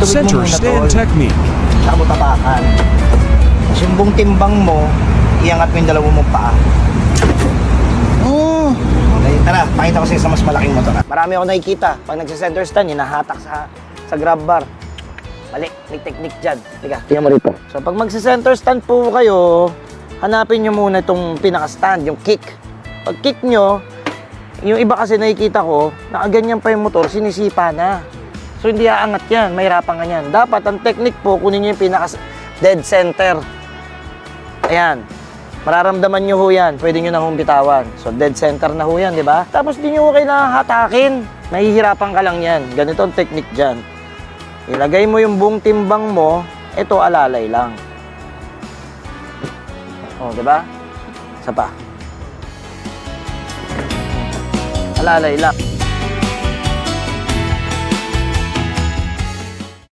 Center stand technique. Saka mo tapakan. Tapos yung buong timbang mo, iangat mo yung dalawa mong paa. Okay, tara, pakita ko sa mas malaking motor. Marami ako nakikita. Pag nagsa-center stand, hinahatak sa grab bar. Mali, may technique dyan. Tiga, tingnan mo rito. So pag magsa-center stand po kayo, hanapin nyo muna itong pinaka-stand, yung kick. Pag kick nyo, yung iba kasi nakikita ko, nakaganyan pa yung motor, sinisipa na. So hindi aangat yan, mahirapan ka yan. Dapat ang technique po, kunin nyo yung pinaka-dead center. Ayan. Mararamdaman nyo ho yan, pwede nyo na hong bitawan. So dead center na ho yan, di ba? Tapos di nyo ho kailangan hatakin. Mahihirapan ka lang yan. Ganito ang technique dyan. Ilagay mo yung buong timbang mo, ito alalay lang. O, di ba? Isa pa. Alalay lang.